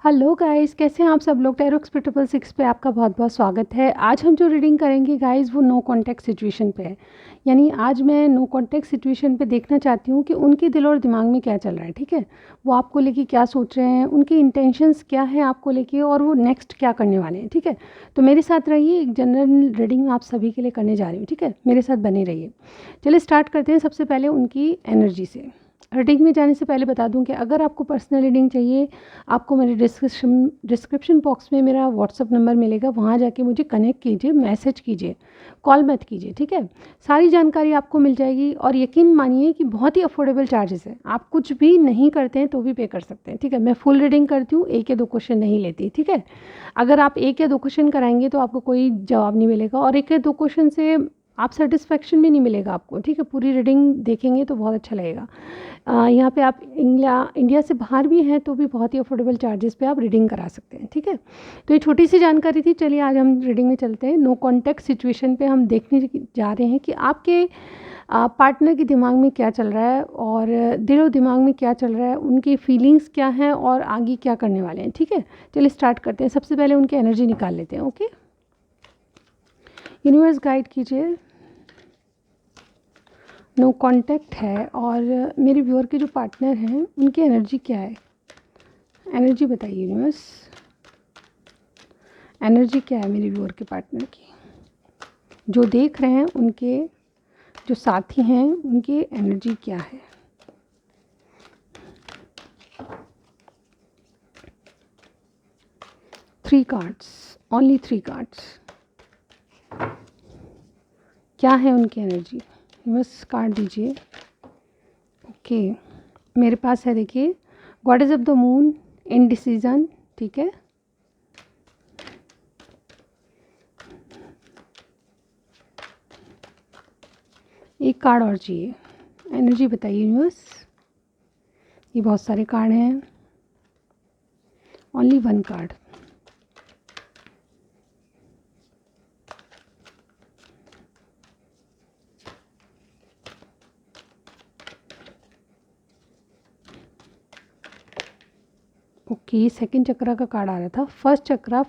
Hello guys, कैसे हैं आप सब लोग। टैरो एक्सपर्ट 666 पे आपका बहुत बहुत स्वागत है। आज हम जो रीडिंग करेंगे गाइस वो नो कॉन्टैक्ट सिचुएशन पे है। यानी आज मैं नो कॉन्टैक्ट सिचुएशन पे देखना चाहती हूँ कि उनके दिल और दिमाग में क्या चल रहा है। ठीक है, वो आपको लेके क्या सोच रहे हैं, उनकी इंटेंशंस क्या है आपको लेके, और वो नेक्स्ट क्या करने वाले हैं। ठीक है, तो मेरे साथ रहिए। एक जनरल रीडिंग आप सभी के लिए करने जा रही हूँ। ठीक है, मेरे साथ बने रहिए। चलिए स्टार्ट करते हैं सबसे पहले उनकी एनर्जी से। रीडिंग में जाने से पहले बता दूं कि अगर आपको पर्सनल रीडिंग चाहिए, आपको मेरे डिस्क्रिप्शन बॉक्स में मेरा व्हाट्सअप नंबर मिलेगा, वहाँ जाके मुझे कनेक्ट कीजिए, मैसेज कीजिए, कॉल मत कीजिए। ठीक है, सारी जानकारी आपको मिल जाएगी और यकीन मानिए कि बहुत ही अफोर्डेबल चार्जेस है। आप कुछ भी नहीं करते हैं तो भी पे कर सकते हैं। ठीक है, मैं फुल रीडिंग करती हूँ, एक या दो क्वेश्चन नहीं लेती। ठीक है, अगर आप एक या दो क्वेश्चन कराएंगे तो आपको कोई जवाब नहीं मिलेगा, और एक या दो क्वेश्चन से आप सेटिस्फेक्शन भी नहीं मिलेगा आपको। ठीक है, पूरी रीडिंग देखेंगे तो बहुत अच्छा लगेगा। यहाँ पे आप इंडिया से बाहर भी हैं तो भी बहुत ही अफोर्डेबल चार्जेस पे आप रीडिंग करा सकते हैं। ठीक है, तो ये छोटी सी जानकारी थी। चलिए आज हम रीडिंग में चलते हैं। नो कॉन्टैक्ट सिचुएशन पे हम देखने जा रहे हैं कि आपके पार्टनर के दिमाग में क्या चल रहा है और दिलो दिमाग में क्या चल रहा है, उनकी फीलिंग्स क्या हैं और आगे क्या करने वाले हैं। ठीक है, चलिए स्टार्ट करते हैं। सबसे पहले उनकी एनर्जी निकाल लेते हैं। ओके, यूनिवर्स गाइड कीजिए। नो कांटेक्ट है और मेरे व्यूअर के जो पार्टनर हैं उनकी एनर्जी क्या है, एनर्जी बताइए यूनिवर्स। एनर्जी क्या है मेरे व्यूअर के पार्टनर की, जो देख रहे हैं उनके जो साथी हैं उनकी एनर्जी क्या है। Three cards, only three cards. क्या है उनकी एनर्जी, बस कार्ड दीजिए। ओके, मेरे पास है, देखिए, goddess of the moon, indecision. ठीक है, एक कार्ड और चाहिए, एनर्जी बताइए यूनिवर्स। ये बहुत सारे कार्ड हैं, only one card. Okay, second चक्रा का कार्ड आ रहा था। फर्स्ट चक्रा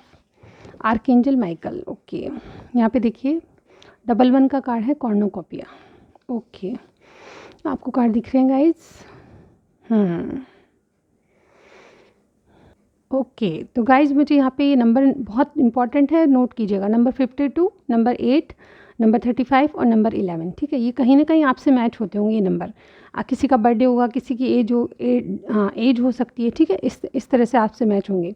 आर्कएंजल माइकल। ओके, यहाँ पे देखिए डबल वन का कार्ड है, कॉर्नोकॉपिया। ओके, आपको कार्ड दिख रहे हैं गाइस। ओके, तो गाइज मुझे यहाँ पे ये नंबर बहुत इंपॉर्टेंट है, नोट कीजिएगा। नंबर 52, नंबर 8, नंबर 35 और नंबर 11। ठीक है, ये कहीं ना कहीं आपसे मैच होते होंगे ये नंबर। किसी का बर्थडे होगा, किसी की एज हो सकती है। ठीक है, इस तरह से आपसे मैच होंगे।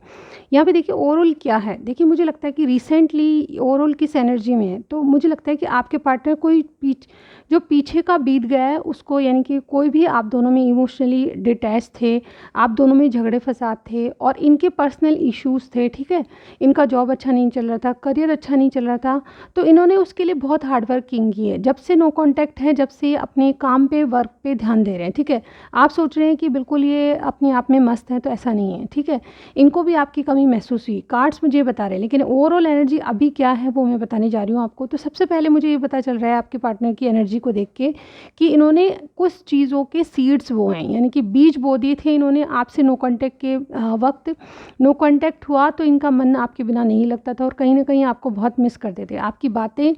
यहाँ पे देखिए ओवरऑल क्या है। देखिए मुझे लगता है कि रिसेंटली ओवरऑल किस एनर्जी में है, तो मुझे लगता है कि आपके पार्टनर कोई जो पीछे का बीत गया है उसको, यानी कि कोई भी आप दोनों में इमोशनली डिटैच थे, आप दोनों में झगड़े फसाद थे और इनके पर्सनल इश्यूज़ थे। ठीक है, इनका जॉब अच्छा नहीं चल रहा था, करियर अच्छा नहीं चल रहा था, तो इन्होंने उसके लिए बहुत हार्ड वर्किंग की है। जब से नो कांटेक्ट है, जब से अपने काम पे, वर्क पे ध्यान दे रहे हैं। ठीक है, आप सोच रहे हैं कि बिल्कुल ये अपने आप में मस्त है, तो ऐसा नहीं है। ठीक है, इनको भी आपकी कमी महसूस हुई, कार्ड्स मुझे बता रहे हैं, लेकिन ओवरऑल एनर्जी अभी क्या है वो मैं बताने जा रही हूँ आपको। तो सबसे पहले मुझे ये पता चल रहा है आपके पार्टनर की एनर्जी को देख के कि इन्होंने कुछ चीज़ों के सीड्स बो हैं, यानी कि बीज बो दिए थे इन्होंने आपसे नो कांटेक्ट के वक्त। नो कांटेक्ट हुआ तो इनका मन आपके बिना नहीं लगता था और कहीं ना कहीं आपको बहुत मिस करते थे। आपकी बातें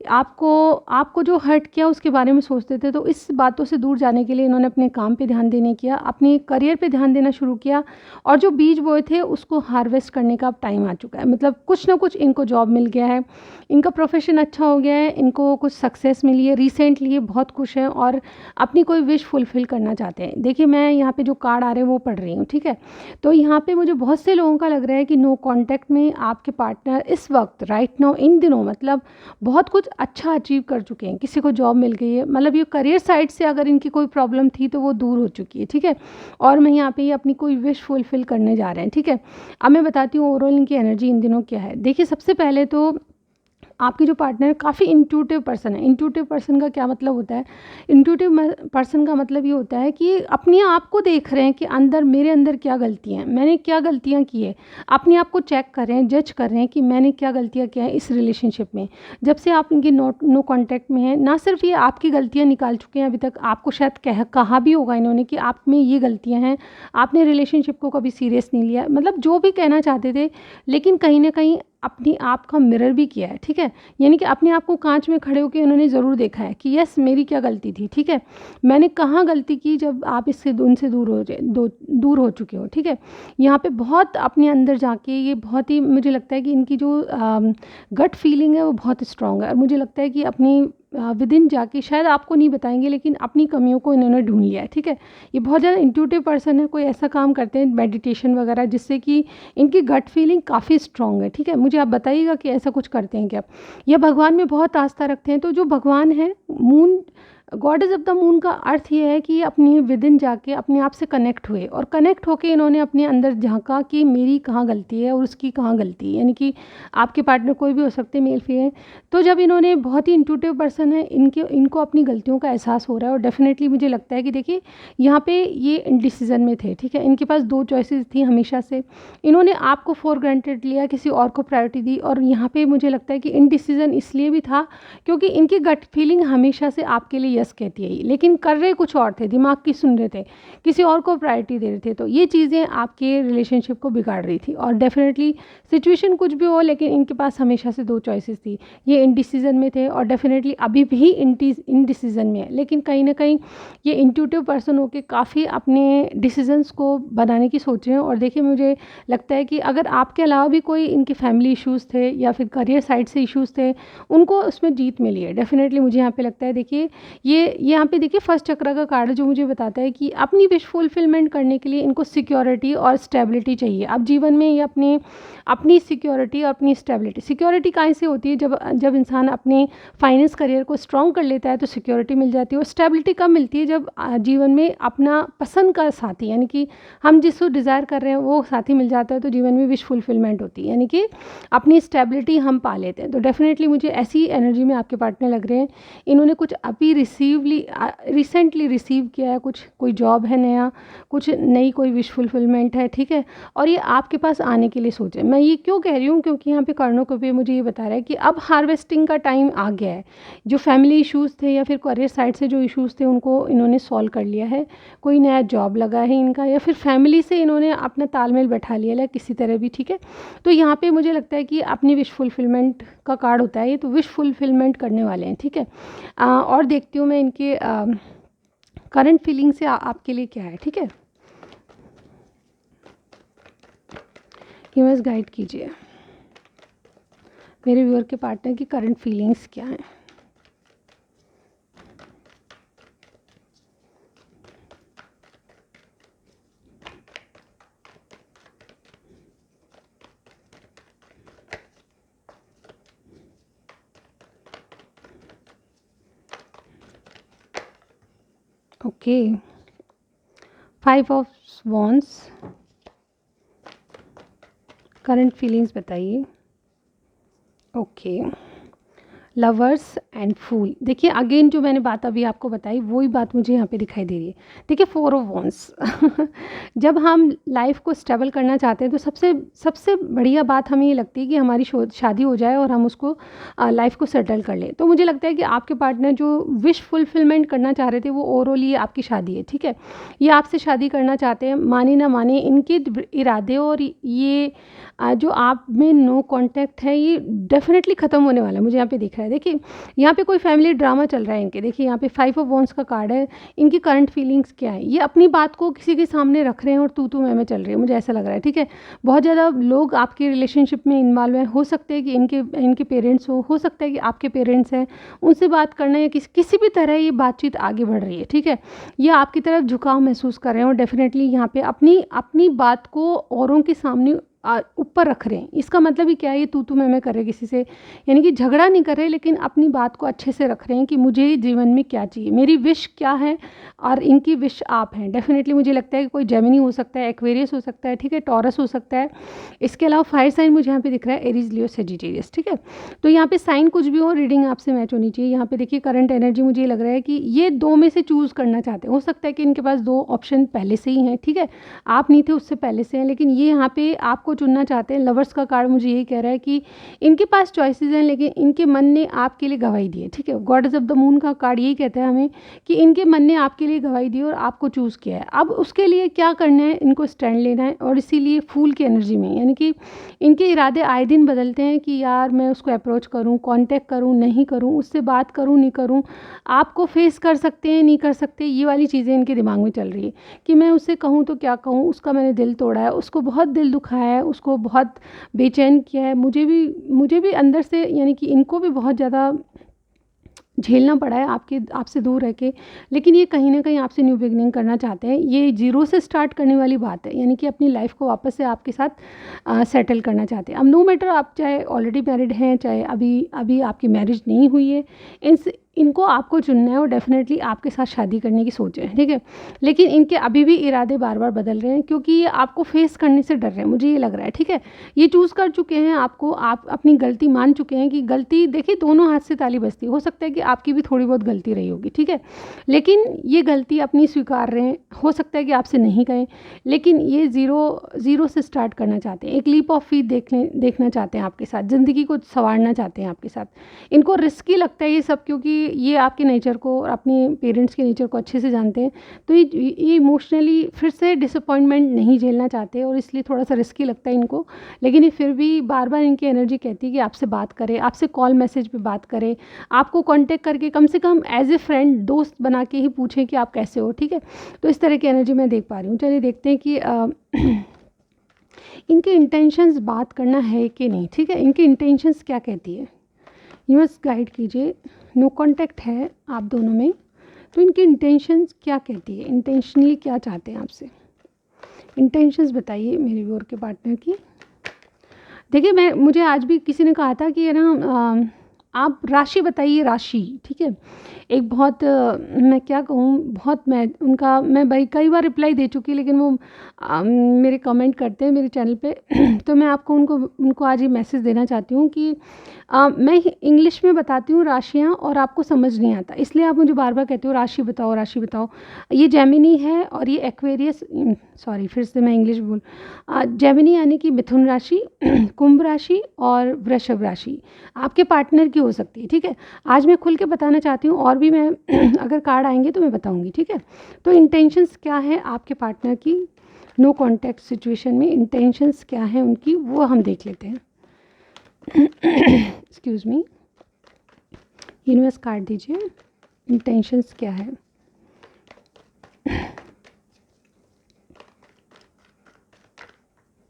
आपको जो हर्ट किया उसके बारे में सोचते थे। तो इस बातों से दूर जाने के लिए इन्होंने अपने काम पे ध्यान देने किया, अपने करियर पे ध्यान देना शुरू किया, और जो बीज बोए थे उसको हार्वेस्ट करने का टाइम आ चुका है। मतलब कुछ ना कुछ इनको जॉब मिल गया है, इनका प्रोफेशन अच्छा हो गया है, इनको कुछ सक्सेस मिली है रिसेंटली, ये बहुत खुश हैं और अपनी कोई विश फुलफ़िल करना चाहते हैं। देखिए मैं यहाँ पे जो कार्ड आ रहे हैं वो पढ़ रही हूँ। ठीक है, तो यहाँ पे मुझे बहुत से लोगों का लग रहा है कि नो कांटेक्ट में आपके पार्टनर इस वक्त राइट नाउ इन दिनों मतलब बहुत कुछ अच्छा अचीव कर चुके हैं। किसी को जॉब मिल गई है, मतलब ये करियर साइड से अगर इनकी कोई प्रॉब्लम थी तो वो दूर हो चुकी है। ठीक है, और मैं यहाँ पे ये अपनी कोई विश फुलफ़िल करने जा रहे हैं। ठीक है, अब मैं बताती हूँ ओवरऑल इनकी एनर्जी इन दिनों क्या है। देखिए सबसे पहले तो आपके जो पार्टनर है काफ़ी इंट्यूटिव पर्सन है। इंट्यूटिव पर्सन का क्या मतलब होता है? इंट्यूटिव पर्सन का मतलब ये होता है कि अपने आप को देख रहे हैं कि अंदर मेरे अंदर क्या गलतियाँ हैं, मैंने क्या गलतियाँ की है, अपने आप को चेक कर रहे हैं, जज कर रहे हैं कि मैंने क्या गलतियाँ किया है इस रिलेशनशिप में। जब से आप इनके नो कॉन्टैक्ट में हैं, ना सिर्फ ये आपकी गलतियाँ निकाल चुके हैं अभी तक, आपको शायद कहा भी होगा इन्होंने कि आप में ये गलतियाँ हैं, आपने रिलेशनशिप को कभी सीरियस नहीं लिया, मतलब जो भी कहना चाहते थे, लेकिन कहीं न कहीं अपने आप का मिरर भी किया है, ठीक है? यानी कि अपने आप को काँच में खड़े होके उन्होंने ज़रूर देखा है कि यस मेरी क्या गलती थी, ठीक है? मैंने कहाँ गलती की जब आप इससे उनसे दूर हो चुके हो, ठीक है? यहाँ पे बहुत अपने अंदर जाके ये बहुत ही मुझे लगता है कि इनकी जो गट फीलिंग है वो बहुत स्ट्रॉन्ग है, और मुझे लगता है कि अपनी विदिन जाके शायद आपको नहीं बताएँगे, लेकिन अपनी कमियों को इन्होंने ढूँढ लिया है, ठीक है? ये बहुत ज़्यादा इंट्यूटिव पर्सन है, कोई ऐसा काम करते हैं मेडिटेशन वगैरह जिससे कि इनकी गट फीलिंग काफ़ी स्ट्रॉन्ग है, ठीक है? मुझे आप बताइएगा कि ऐसा कुछ करते हैं क्या? या भगवान में बहुत आस्था रखते हैं, तो जो भगवान है moon, goddess of the moon का अर्थ ये है कि ये अपनी विदिन जाके अपने आप से कनेक्ट हुए, और कनेक्ट होके इन्होंने अपने अंदर झाँका कि मेरी कहाँ गलती है और उसकी कहाँ गलती है, यानी कि आपके पार्टनर कोई भी हो सकते हैं, मेल फीमेल। तो जब इन्होंने, बहुत ही इंट्यूटिव पर्सन है, इनको अपनी गलतियों का एहसास हो रहा है, और डेफिनेटली मुझे लगता है कि देखिए यहाँ पे ये इंडिसीजन में थे, ठीक है? इनके पास 2 चॉइसेस थी हमेशा से, इन्होंने आपको फॉर ग्रांटेड लिया, किसी और को प्रायोरिटी दी, और यहाँ पे मुझे लगता है कि इंडिसीजन इसलिए भी था क्योंकि इनकी गट फीलिंग हमेशा से आपके लिए यस कहती है, लेकिन कर रहे कुछ और थे, दिमाग की सुन रहे थे, किसी और को प्रायोरिटी दे रहे थे, तो ये चीज़ें आपके रिलेशनशिप को बिगाड़ रही थी। और डेफिनेटली सिचुएशन कुछ भी हो, लेकिन इनके पास हमेशा से 2 चॉइसेस थी, ये इनडिसीजन में थे, और डेफिनेटली अभी भी इनडिसीजन में है, लेकिन कहीं ना कहीं ये इंट्यूटिव पर्सन होकर काफ़ी अपने डिसीजंस को बनाने की सोच रहे हैं। और देखिए मुझे लगता है कि अगर आपके अलावा भी कोई इनके फैमिली इश्यूज़ थे या फिर करियर साइड से इश्यूज़ थे, उनको उसमें जीत मिली है डेफिनेटली। मुझे यहाँ पे लगता है, देखिए ये यहाँ पे देखिए फर्स्ट चक्र का कार्ड जो मुझे बताता है कि अपनी विश फुलफिलमेंट करने के लिए इनको सिक्योरिटी और स्टेबिलिटी चाहिए। अब जीवन में ये अपनी सिक्योरिटी और अपनी सिक्योरिटी कहाँ से होती है? जब इंसान अपने फाइनेंस करियर को स्ट्रॉन्ग कर लेता है तो सिक्योरिटी मिल जाती है। और स्टेबिलिटी कब मिलती है? जब जीवन में अपना पसंद का साथी, यानी कि हम जिसको डिज़ायर कर रहे हैं वो साथी मिल जाता है, तो जीवन में विश फुलफिलमेंट होती है, यानी कि अपनी स्टेबिलिटी हम पा लेते हैं। तो डेफिनेटली मुझे ऐसी एनर्जी में आपके पार्टनर लग रहे हैं। इन्होंने कुछ अभी रिसेंटली रिसीव किया है, कोई जॉब है नया, कुछ नई कोई विश फुलफिलमेंट है, ठीक है? और ये आपके पास आने के लिए सोचे। मैं ये क्यों कह रही हूँ? क्योंकि यहाँ पे कर्णों को भी मुझे ये बता रहा है कि अब हार्वेस्टिंग का टाइम आ गया है। जो फैमिली इश्यूज़ थे या फिर करियर साइड से जो इश्यूज़ थे उनको इन्होंने सॉल्व कर लिया है। कोई नया जॉब लगा है इनका, या फिर फैमिली से इन्होंने अपना तालमेल बैठा लिया है किसी तरह भी, ठीक है? तो यहाँ पे मुझे लगता है कि अपनी विश फुलफिलमेंट का कार्ड होता है ये, तो विश फुलफिलमेंट करने वाले हैं, ठीक है? और देखती हूँ मैं इनके करंट फीलिंग से आपके लिए क्या है, ठीक है? यूनिवर्स गाइड कीजिए मेरे व्यूअर के पार्टनर की करंट फीलिंग्स क्या हैं। Okay, 5 of wands, current feelings बताइए। ओके, लवर्स एंड फूल। देखिए अगेन जो मैंने बात अभी आपको बताई वही बात मुझे यहाँ पे दिखाई दे रही है। देखिए 4 ऑफ वॉन्ड्स जब हम लाइफ को स्टेबल करना चाहते हैं तो सबसे बढ़िया बात हमें ये लगती है कि हमारी शादी हो जाए और हम उसको लाइफ को सेटल कर लें। तो मुझे लगता है कि आपके पार्टनर जो विश फुलफिलमेंट करना चाह रहे थे वो ओवरऑल ये आपकी शादी है, ठीक है? ये आपसे शादी करना चाहते हैं, माने ना माने इनके इरादे और ये जो आप में नो कॉन्टैक्ट है ये डेफिनेटली ख़त्म होने वाला है। मुझे यहाँ पे दिख रहा है, देखिए यहाँ पे कोई फैमिली ड्रामा चल रहा है इनके। देखिए यहाँ पे 5 ऑफ वॉन्ड्स का कार्ड है। इनकी करंट फीलिंग्स क्या है? ये अपनी बात को किसी के सामने रख रहे हैं और तू मैं चल रही है, मुझे ऐसा लग रहा है, ठीक है? बहुत ज़्यादा लोग आपके रिलेशनशिप में इन्वॉल्व हैं। हो सकते हैं कि इनके पेरेंट्स हो सकता है कि आपके पेरेंट्स हैं, उनसे बात करना या किसी भी तरह ये बातचीत आगे बढ़ रही है, ठीक है? ये आपकी तरफ झुकाव महसूस कर रहे हैं और डेफिनेटली यहाँ पे अपनी बात को औरों के सामने ऊपर रख रहे हैं। इसका मतलब ही क्या है, ये तू मैं कर रहे किसी से, यानी कि झगड़ा नहीं कर रहे, लेकिन अपनी बात को अच्छे से रख रहे हैं कि मुझे जीवन में क्या चाहिए, मेरी विश क्या है और इनकी विश आप हैं। डेफिनेटली मुझे लगता है कि कोई जेमिनी हो सकता है, एक्वेरियस हो सकता है, ठीक है, टॉरस हो सकता है। इसके अलावा फायर साइन मुझे यहाँ पे दिख रहा है एरीज, लियो, सेजिटेरियस, ठीक है। तो यहाँ पे साइन कुछ भी हो, रीडिंग आपसे मैच होनी चाहिए। यहाँ पे देखिए करंट एनर्जी मुझे लग रहा है कि ये दो में से चूज़ करना चाहते हैं। हो सकता है कि इनके पास दो ऑप्शन पहले से ही हैं, ठीक है, आप नहीं थे उससे पहले से हैं, लेकिन ये यहाँ पे आपको चुनना चाहते हैं। लवर्स का कार्ड मुझे यही कह रहा है कि इनके पास चॉइसेस हैं, लेकिन इनके मन ने आपके लिए गवाही दी है, ठीक है। गॉडेस ऑफ द मून का कार्ड यही कहता है हमें कि इनके मन ने आपके लिए गवाही दी और आपको चूज़ किया है। अब उसके लिए क्या करना है, इनको स्टैंड लेना है, और इसीलिए फूल की एनर्जी में, यानी कि इनके इरादे आए दिन बदलते हैं कि यार मैं उसको अप्रोच करूं, कांटेक्ट करूं, नहीं करूं, उससे बात करूं, नहीं करूं, आपको फेस कर सकते हैं, नहीं कर सकते, ये वाली चीज़ें इनके दिमाग में चल रही है कि मैं उससे कहूं तो क्या कहूं, उसका मैंने दिल तोड़ा है, उसको बहुत दिल दुखाया है, उसको बहुत बेचैन किया है, मुझे भी अंदर से, यानी कि इनको भी बहुत ज़्यादा झेलना पड़ा है आपसे दूर रह के, लेकिन ये कहीं ना कहीं आपसे न्यू बिगनिंग करना चाहते हैं। ये जीरो से स्टार्ट करने वाली बात है, यानी कि अपनी लाइफ को वापस से आपके साथ सेटल करना चाहते हैं। अब नो मैटर आप चाहे ऑलरेडी मैरिड हैं, चाहे अभी आपकी मैरिज नहीं हुई है, इनको आपको चुनना है और डेफिनेटली आपके साथ शादी करने की सोच है, ठीक है। लेकिन इनके अभी भी इरादे बार बार बदल रहे हैं, क्योंकि ये आपको फेस करने से डर रहे हैं, मुझे ये लग रहा है, ठीक है। ये चूज़ कर चुके हैं आपको, आप अपनी गलती मान चुके हैं कि गलती, देखिए दोनों हाथ से ताली बजती है, हो सकता है कि आपकी भी थोड़ी बहुत गलती रही होगी, ठीक है, लेकिन ये गलती अपनी स्वीकार रहे हैं। हो सकता है कि आपसे नहीं कहें, लेकिन ये ज़ीरो से स्टार्ट करना चाहते हैं, एक लीप ऑफ फेथ देखना चाहते हैं आपके साथ, ज़िंदगी को संवारना चाहते हैं आपके साथ। इनको रिस्की लगता है ये सब, क्योंकि ये आपके नेचर को और अपने पेरेंट्स के नेचर को अच्छे से जानते हैं, तो ये इमोशनली फिर से डिसअपॉइंटमेंट नहीं झेलना चाहते, और इसलिए थोड़ा सा रिस्की लगता है इनको। लेकिन ये फिर भी बार बार इनकी एनर्जी कहती है कि आपसे बात करें, आपसे कॉल मैसेज पे बात करें, आपको कांटेक्ट करके कम से कम एज ए फ्रेंड, दोस्त बना के ही पूछें कि आप कैसे हो, ठीक है। तो इस तरह की एनर्जी मैं देख पा रही हूँ। चलिए देखते हैं कि इनके इंटेंशंस बात करना है कि नहीं, ठीक है, इनके इंटेंशंस क्या कहती है, यूनिवर्स गाइड कीजिए। नो कांटेक्ट है आप दोनों में, तो इनकी इंटेंशंस क्या कहती है, इंटेंशनली क्या चाहते हैं आपसे, इंटेंशंस बताइए मेरे व्यूअर के पार्टनर की। देखिए मुझे आज भी किसी ने कहा था कि है ना, आप राशि बताइए, राशि, ठीक है। एक बहुत मैं क्या कहूँ, बहुत मैं भाई कई बार रिप्लाई दे चुकी, लेकिन वो मेरे कमेंट करते हैं मेरे चैनल पे तो मैं आपको उनको आज ये मैसेज देना चाहती हूँ कि मैं इंग्लिश में बताती हूँ राशियाँ और आपको समझ नहीं आता, इसलिए आप मुझे बार बार कहते हो राशि बताओ, राशि बताओ। ये जेमिनी है और ये एक्वेरियस, सॉरी फिर से मैं इंग्लिश जेमिनी यानी कि मिथुन राशि, कुंभ राशि और वृषभ राशि आपके पार्टनर की हो सकती है, ठीक है। आज मैं खुल के बताना चाहती हूँ, और भी मैं अगर कार्ड आएंगे तो मैं बताऊँगी, ठीक है। तो इंटेंशंस क्या है आपके पार्टनर की नो कॉन्टैक्ट सिचुएशन में, इंटेंशंस क्या है उनकी, वो हम देख लेते हैं। एक्सक्यूज़ मी, यूनिवर्स कार्ड दीजिए, इंटेंशंस क्या है।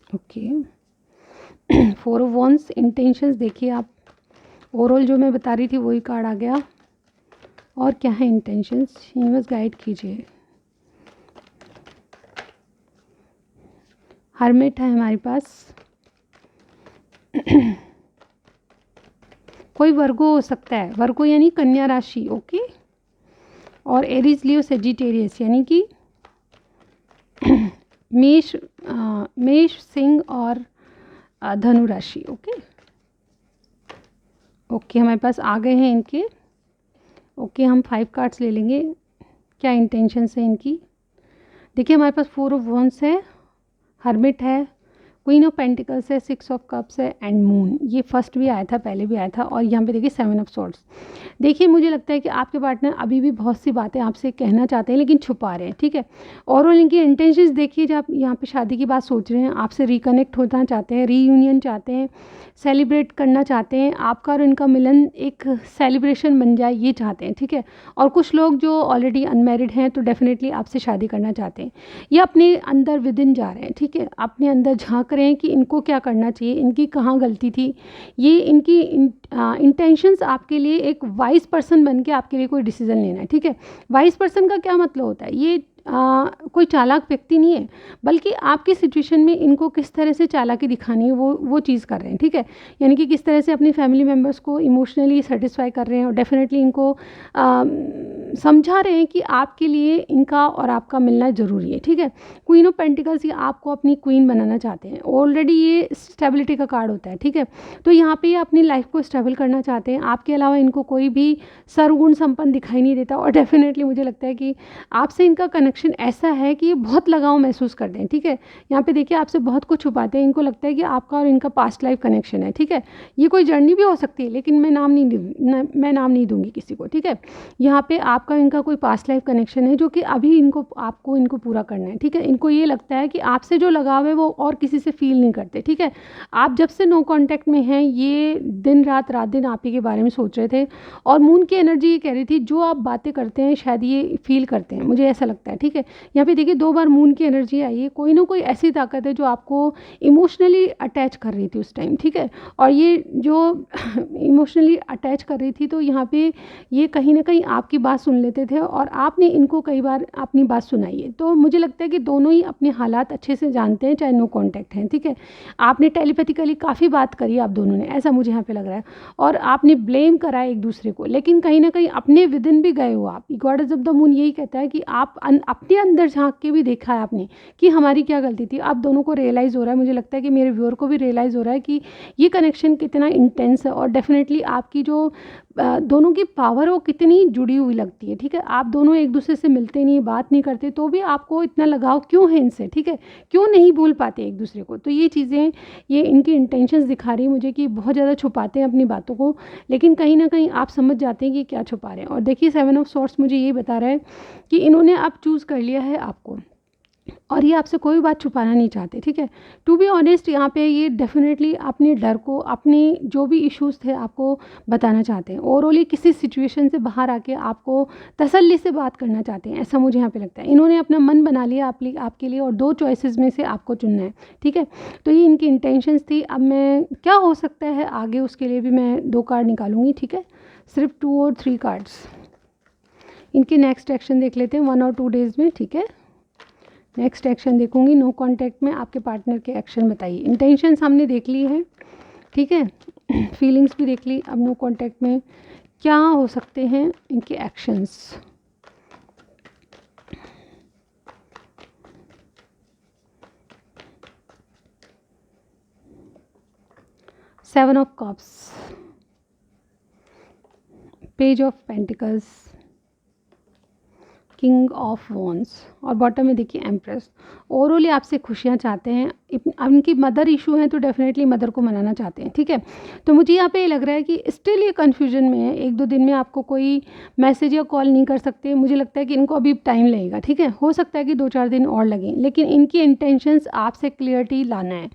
ओके, 4 ऑफ वॉन्ड्स, इंटेंशंस देखिए आप, ओवरऑल जो मैं बता रही थी वही कार्ड आ गया। और क्या है इंटेंशंस, यूनिवर्स गाइड कीजिए। हर्मिट है हमारे पास, कोई वर्गो हो सकता है, वर्गो यानी कन्या राशि, ओके, और एरीज, लियो, सेजिटेरियस यानी कि मेष, सिंह और धनु राशि, ओके हमारे पास आ गए हैं इनके। ओके हम 5 कार्ड्स ले लेंगे, क्या इंटेंशंस है इनकी। देखिए हमारे पास 4 ऑफ वॉन्ड्स है, हर्मिट है, क्वीन ऑफ पेंटिकल्स है, 6 ऑफ कप्स है एंड मून। ये फर्स्ट भी आया था, पहले भी आया था, और यहाँ पे देखिए 7 ऑफ सॉर्ड्स। देखिए मुझे लगता है कि आपके पार्टनर अभी भी बहुत सी बातें आपसे कहना चाहते हैं, लेकिन छुपा रहे हैं, ठीक है। और इनकी इंटेंशंस देखिए, जब आप यहाँ पे शादी की बात सोच रहे हैं, आपसे रिकनेक्ट होना चाहते हैं, रीयूनियन चाहते हैं, सेलिब्रेट करना चाहते हैं, आपका और इनका मिलन एक सेलिब्रेशन बन जाए, ये चाहते हैं, ठीक है। और कुछ लोग जो ऑलरेडी अनमैरिड हैं तो डेफिनेटली आपसे शादी करना चाहते हैं। ये अपने अंदर विदिन जा रहे हैं, ठीक है, अपने अंदर झांक रहे हैं कि इनको क्या करना चाहिए, इनकी कहाँ गलती थी। ये इनकी इंटेंशंस आपके लिए एक वाइज पर्सन बन के आपके लिए कोई डिसीजन लेना है, ठीक है। वाइज पर्सन का क्या मतलब होता है, ये कोई चालाक व्यक्ति नहीं है, बल्कि आपकी सिचुएशन में इनको किस तरह से चालाकी दिखानी है वो चीज़ कर रहे हैं, ठीक है। यानी कि किस तरह से अपनी फैमिली मेम्बर्स को इमोशनली सेटिस्फाई कर रहे हैं और डेफिनेटली इनको समझा रहे हैं कि आपके लिए इनका और आपका मिलना ज़रूरी है, ठीक है। क्वीन ऑफ पेंटिकल्स ये आपको अपनी क्वीन बनाना चाहते हैं, ऑलरेडी ये स्टेबिलिटी का कार्ड होता है, ठीक है। तो यहाँ पे ये अपनी लाइफ को स्टेबल करना चाहते हैं, आपके अलावा इनको कोई भी सर्वगुण संपन्न दिखाई नहीं देता। और डेफिनेटली मुझे लगता है कि आपसे इनका कनेक्शन ऐसा है कि ये बहुत लगाव महसूस करते हैं, ठीक है। यहाँ पे देखिए आपसे बहुत कुछ छुपाते हैं, इनको लगता है कि आपका और इनका पास्ट लाइफ कनेक्शन है, ठीक है। ये कोई जर्नी भी हो सकती है, लेकिन मैं नाम नहीं दूंगी किसी को, ठीक है। यहाँ पे आपका इनका कोई पास्ट लाइफ कनेक्शन है जो कि अभी इनको पूरा करना है, ठीक है। इनको ये लगता है कि आपसे जो लगाव है वो और किसी से फील नहीं करते, ठीक है। आप जब से नो कांटेक्ट में हैं, ये दिन रात दिन आप ही के बारे में सोच रहे थे। और मून की एनर्जी ये कह रही थी जो आप बातें करते हैं शायद ये फील करते हैं, मुझे ऐसा लगता है, ठीक है। यहाँ पे देखिए 2 बार मून की एनर्जी आई है, कोई ना कोई ऐसी ताकत है जो आपको इमोशनली अटैच कर रही थी उस टाइम, ठीक है। और ये जो इमोशनली अटैच कर रही थी, तो यहाँ पे ये कहीं ना कहीं आपकी बात सुन लेते थे और आपने इनको कई बार अपनी बात सुनाई है। तो मुझे लगता है कि दोनों ही अपने हालात अच्छे से जानते हैं, चाहे नो कांटेक्ट हैं, ठीक है। आपने टेलीपैथिकली काफ़ी बात करी आप दोनों ने, ऐसा मुझे यहाँ पे लग रहा है। और आपने ब्लेम करा एक दूसरे को, लेकिन कहीं ना कहीं अपने विदिन भी गए हो आप। गॉडेस ऑफ द मून यही कहता है कि आप अपने अंदर झांक के भी देखा है आपने कि हमारी क्या गलती थी। आप दोनों को रियलाइज़ हो रहा है, मुझे लगता है कि मेरे व्यूअर को भी रियलाइज़ हो रहा है कि ये कनेक्शन कितना इंटेंस है। और डेफिनेटली आपकी जो दोनों की पावर वो कितनी जुड़ी हुई लगती है, ठीक है। आप दोनों एक दूसरे से मिलते नहीं, बात नहीं करते, तो भी आपको इतना लगाव क्यों है इनसे, ठीक है। क्यों नहीं भूल पाते एक दूसरे को। तो ये चीज़ें, ये इनकी इंटेंशंस दिखा रही है मुझे कि बहुत ज़्यादा छुपाते हैं अपनी बातों को, लेकिन कहीं ना कहीं आप समझ जाते हैं कि क्या छुपा रहे हैं। और देखिए 7 ऑफ सॉर्ड्स मुझे ये बता रहा है कि इन्होंने अब चूज़ कर लिया है आपको, और ये आपसे कोई बात छुपाना नहीं चाहते, ठीक है। टू बी ऑनेस्ट, यहाँ पे ये डेफिनेटली अपने डर को, अपने जो भी इश्यूज़ थे आपको बताना चाहते हैं। ओवरऑली किसी सिचुएशन से बाहर आके आपको तसल्ली से बात करना चाहते हैं, ऐसा मुझे यहाँ पे लगता है। इन्होंने अपना मन बना लिया आपके लिए, और 2 चॉइसेस में से आपको चुनना है, ठीक है। तो ये इनकी इंटेंशंस थी। अब मैं क्या हो सकता है आगे, उसके लिए भी मैं 2 कार्ड निकालूंगी, ठीक है। सिर्फ 2 और 3 कार्ड्स। इनके नेक्स्ट एक्शन देख लेते हैं 1 और 2 डेज़ में, ठीक है। नेक्स्ट एक्शन देखूंगी, नो कांटेक्ट में आपके पार्टनर के एक्शन बताइए। इंटेंशंस हमने देख ली है, ठीक है। फीलिंग्स भी देख ली। अब नो कांटेक्ट में क्या हो सकते हैं इनके actions. Seven of cups, page of pentacles, king of wands, और बॉटम में देखिए एम्प्रेस। ओवरऑली आपसे खुशियाँ चाहते हैं। उनकी मदर इशू है तो डेफिनेटली मदर को मनाना चाहते हैं, ठीक है। तो मुझे यहाँ पे ये लग रहा है कि स्टिल ये कन्फ्यूजन में है। 1-2 दिन में आपको कोई मैसेज या कॉल नहीं कर सकते। मुझे लगता है कि इनको अभी टाइम लगेगा, ठीक है। हो सकता है कि 2-4 दिन और लगें, लेकिन इनकी इंटेंशंस आपसे क्लियरिटी लाना है।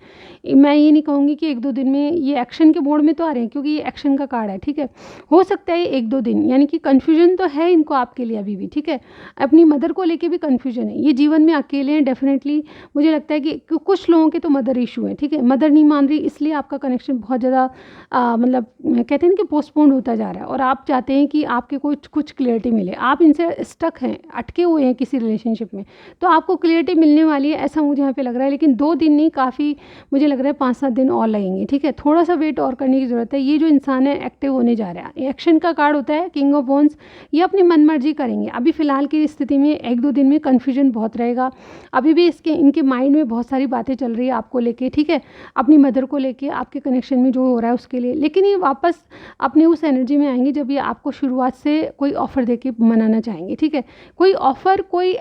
मैं ये नहीं कहूँगी कि 1-2 दिन में ये एक्शन के मोड में तो आ रहे हैं, क्योंकि ये एक्शन का कार्ड है, ठीक है। हो सकता है 1-2 दिन, यानी कि कन्फ्यूजन तो है इनको आपके लिए अभी भी, ठीक है। अपनी मदर को लेके भी कन्फ्यूजन है। ये जीवन में अकेले हैं डेफिनेटली। मुझे लगता है कि कुछ लोगों के तो मदर इशू है, ठीक है। मदर नहीं मान रही, इसलिए आपका कनेक्शन बहुत ज़्यादा मतलब कहते हैं ना कि पोस्टपोन्ड होता जा रहा है। और आप चाहते हैं कि आपके कुछ क्लियरिटी मिले। आप इनसे स्टक हैं, अटके हुए हैं किसी रिलेशनशिप में, तो आपको क्लियरिटी मिलने वाली है, ऐसा मुझे यहाँ पे लग रहा है। लेकिन 2 दिन नहीं, काफ़ी मुझे लग रहा है 5-7 दिन और लगेंगे, ठीक है। थोड़ा सा वेट और करने की ज़रूरत है। ये जो इंसान है एक्टिव होने जा रहा है। एक्शन का कार्ड होता है किंग ऑफ वॉन्ड्स। ये अपनी मनमर्जी करेंगे। अभी फ़िलहाल की स्थिति में 1-2 दिन में कन्फ्यूजन बहुत रहेगा। अभी भी इनके माइंड में बहुत सारी बातें चल रही है आपको लेके, ठीक है। अपनी मदर को लेके, आपके कनेक्शन में जो हो रहा है उसके लिए। लेकिन ये वापस अपने उस एनर्जी में आएंगे जब ये आपको शुरुआत से कोई ऑफ़र देके मनाना चाहेंगे, ठीक है। कोई ऑफ़र, कोई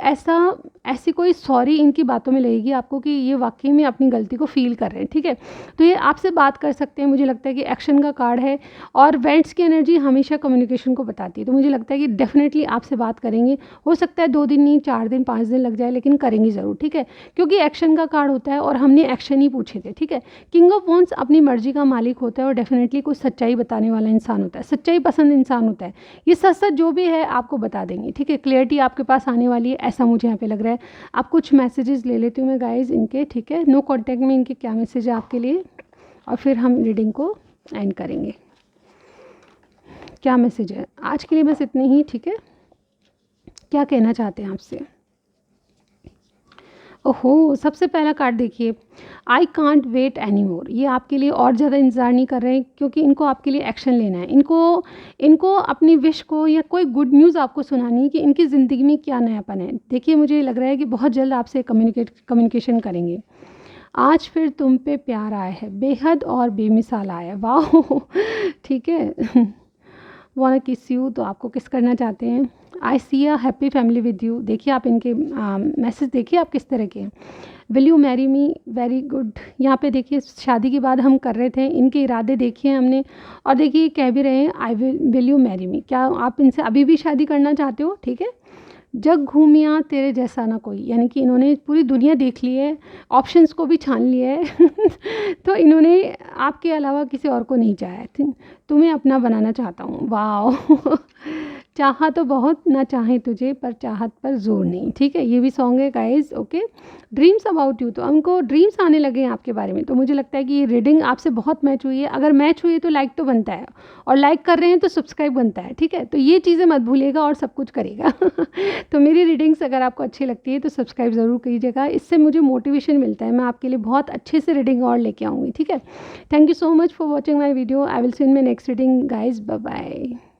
ऐसी कोई सॉरी इनकी बातों में लगेगी आपको कि ये वाकई में अपनी गलती को फील कर रहे हैं, ठीक है। तो ये आपसे बात कर सकते हैं। मुझे लगता है कि एक्शन का कार्ड है, और वेंट्स की एनर्जी हमेशा कम्युनिकेशन को बताती है। तो मुझे लगता है कि डेफिनेटली आपसे बात करेंगे। हो हो सकता है 2 दिन नहीं, 4 दिन, 5 दिन लग जाए, लेकिन करेंगी ज़रूर, ठीक है, क्योंकि एक्शन का कार्ड होता है और हमने एक्शन ही पूछे थे, ठीक है। किंग ऑफ वॉन्ड्स अपनी मर्जी का मालिक होता है और डेफिनेटली कोई सच्चाई बताने वाला इंसान होता है, सच्चाई पसंद इंसान होता है। ये सच सच जो भी है आपको बता देंगे, ठीक है। क्लियरिटी आपके पास आने वाली है, ऐसा मुझे यहाँ पे लग रहा है। आप कुछ मैसेजेस ले लेती हूँ मैं गाइज इनके, ठीक है। नो कॉन्टैक्ट में इनके क्या मैसेज है आपके लिए, और फिर हम रीडिंग को एंड करेंगे। क्या मैसेज है आज के लिए, बस इतने ही, ठीक है। क्या कहना चाहते हैं आपसे। ओहो, सबसे पहला कार्ड देखिए, I can't wait any more. ये आपके लिए और ज़्यादा इंतज़ार नहीं कर रहे हैं, क्योंकि इनको आपके लिए एक्शन लेना है। इनको अपनी विश को या कोई गुड न्यूज़ आपको सुनानी है कि इनकी ज़िंदगी में क्या नयापन है। देखिए मुझे लग रहा है कि बहुत जल्द आपसे कम्युनिकेशन करेंगे। आज फिर तुम पे प्यार आया है, बेहद और बेमिसाल आया है। वाह ठीक है वाना किस यू, तो आपको किस करना चाहते हैं। I see a happy family with you. देखिए आप इनके मैसेज देखिए आप किस तरह के हैं। Will you marry me, very good. यहाँ पे देखिए शादी की बात हम कर रहे थे, इनके इरादे देखिए हमने, और देखिए कह भी रहे हैं I will you marry me. क्या आप इनसे अभी भी शादी करना चाहते हो, ठीक है। जग घूमिया तेरे जैसा ना कोई, यानी कि इन्होंने पूरी दुनिया देख ली है, ऑप्शंस को भी छान लिया है तो इन्होंने आपके अलावा किसी और को नहीं चाहा है, तुम्हें अपना बनाना चाहता हूँ। वाह चाहा तो बहुत, ना चाहे तुझे पर चाहत पर जोर नहीं, ठीक है। ये भी सॉन्ग है guys, okay. Dreams about you, तो हमको ड्रीम्स आने लगे हैं आपके बारे में, तो मुझे लगता है कि ये रीडिंग आपसे बहुत मैच हुई है। अगर मैच हुई है तो लाइक तो बनता है, और लाइक कर रहे हैं तो सब्सक्राइब बनता है, ठीक है। तो ये चीज़ें मत भूलिएगा और सब कुछ करेगा तो मेरी रीडिंग्स अगर आपको अच्छी लगती है तो सब्सक्राइब ज़रूर कीजिएगा, इससे मुझे मोटिवेशन मिलता है, मैं आपके लिए बहुत अच्छे से रीडिंग और लेके आऊँगी, ठीक है। Thank you so much for watching my video. I will see in my next reading guys, bye bye.